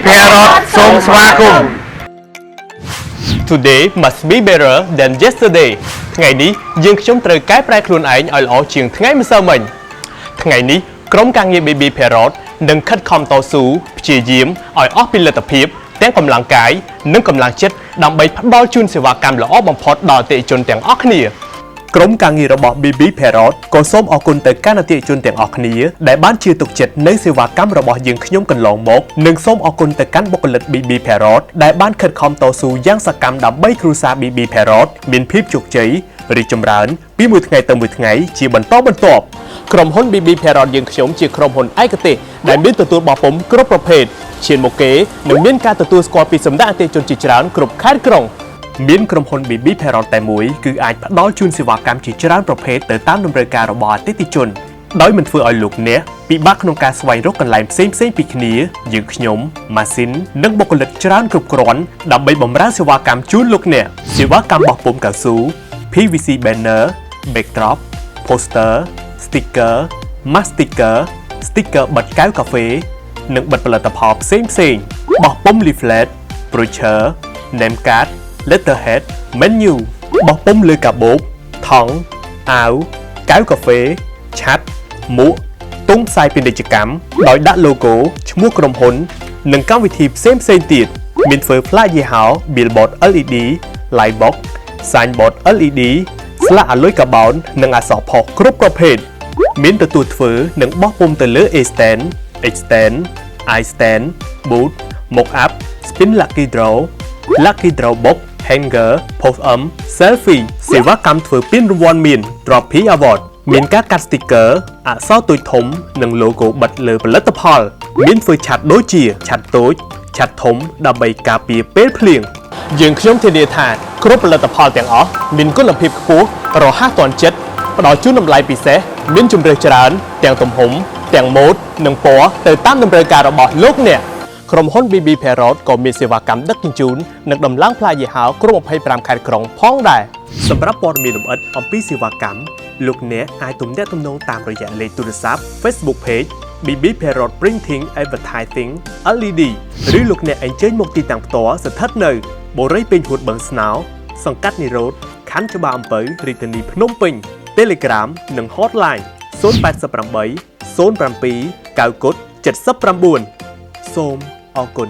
Parrot សូមស្វាគមន៍ Today must be better than yesterday ថ្ងៃនេះយើងខ្ញុំត្រូវកែប្រែខ្លួនឯងឲ្យល្អជាងថ្ងៃម្សិលមិញថ្ងៃនេះក្រុមការងារ Baby Parrot នឹងខិតខំតស៊ូព្យាយាមឲ្យអស់ពីលទ្ធភាពទាំងកម្លាំងកាយនិងកម្លាំងចិត្តដើម្បីផ្ដល់ជូនសេវាកម្មល្អបំផុតដល់អតិថិជនទាំងអស់គ្នាក្រុមការងាររបស់ Baby Parrot ក៏សូមអរគុណទៅកាន់អតិថិជនទាំងអស់គ្នាដែលបានជឿទុកចិត្តនៅសេវាកម្មរបស់យើងខ្ញុំកន្លងមកនិងសូមអរគុណទៅកាន់បុគ្គលិក Baby Parrot ដែលបានខិតខំតស៊ូយ៉ាងសកម្មដើម្បីគ្រួសារ Baby Parrot មានភាពជោគជ័យរីកចម្រើនពីមួយថ្ងៃទៅមួយថ្ងៃជាបន្តបន្ទាប់ក្រុមហ៊ុន Baby Parrot យើងខ្ញុំជាក្រុមហ៊ុនឯកទេសដែលមានទទួលបោះពុម្ពគ្រប់ប្រភេទឈានមកគេនិងមានការទទួលស្គាល់ពីសំណាក់អតិថិជនជាច្រើនគ្រប់ខេត្តក្រុងមានក្រុមហ៊ុន Baby Parrot តែមួយគឺអាចផ្ដល់ជូនសេវាកម្មជាច្រើនប្រភេទទៅតាមតម្រូវការរបស់អតិថិជនដោយមិនធ្វើឲ្យលោកអ្នកពិបាកក្នុងការស្វែងរកកន្លែងផ្សេងពីគ្នាយើងខ្ញុំម៉ាស៊ីននិងបុគ្គលិកច្រើនគ្រប់គ្រាន់ដើម្បីបម្រើសេវាកម្មជូនលោកអ្នកសេវាកម្មបោះពុម្ពកៅស៊ូ PVC banner backdrop poster sticker mask sticker បិទកែវកាហ្វេនិងបិទផលិតផលផ្សេងបោះពុម្ព leaflet brochure name card letterhead menu បោះពុម្ពលើកាបូបថង់អាវកែវកាហ្វេឆ័ត្រមួកទង់ផ្សាយពាណិជ្ជកម្មដោយដាក់ logo ឈ្មោះក្រុមហ៊ុននិងកម្មវិធីផ្សេងទៀតមានធ្វើ flyer billboard LED lightbox signboard LED ស្លាកអាលុយកាបោននិងអក្សរផុសគ្រប់ប្រភេទមានទទួលធ្វើនិងបោះពុម្ពទៅលើ A stand H stand I stand boot mock up spin lucky draw box hanger post selfie សេវាកម្មធ្វើពានរង្វាន់មាន Trophy Award មានការកាត់ sticker អក្សរតូចធំនិង logo បិទលើផលិតផលមានធ្វើឆ័ត្រដូចជាឆ័ត្រតូចឆ័ត្រធំដើម្បីការពារពេលភ្លៀងយើងខ្ញុំធានាថាគ្រប់ផលិតផលទាំងអស់មានគុណភាពខ្ពស់រហ័សទាន់ចិត្តផ្ដល់ជូនតម្លៃពិសេសមានជម្រើសច្រើនទាំងទំហំទាំងម៉ូដនិងពណ៌ទៅតាមតម្រូវការរបស់លោកអ្នកក្រុមហ៊ុន Baby Parrot ក៏មានសេវាកម្មដឹកជញ្ជូននិងដំឡើងផ្លាយយីហោគ្រប់25ខេត្តក្រុងផងដែរសម្រាប់ព័ត៌មានលម្អិតអំពីសេវាកម្មលោកអ្នកអាចទំនាក់ទំនងតាមរយៈលេខទូរស័ព្ទ Facebook Page Baby Parrot Printing Advertising LED ឬលោកអ្នកអញ្ជើញមកទីតាំងផ្ទាល់ស្ថិតនៅបូរីពេញហួតបឹងស្នោសង្កាត់និរោធខណ្ឌច្បារអំពៅរាជធានីភ្នំពេញ Telegram និង Hotline 088 07 9 79 សូមអរគុណ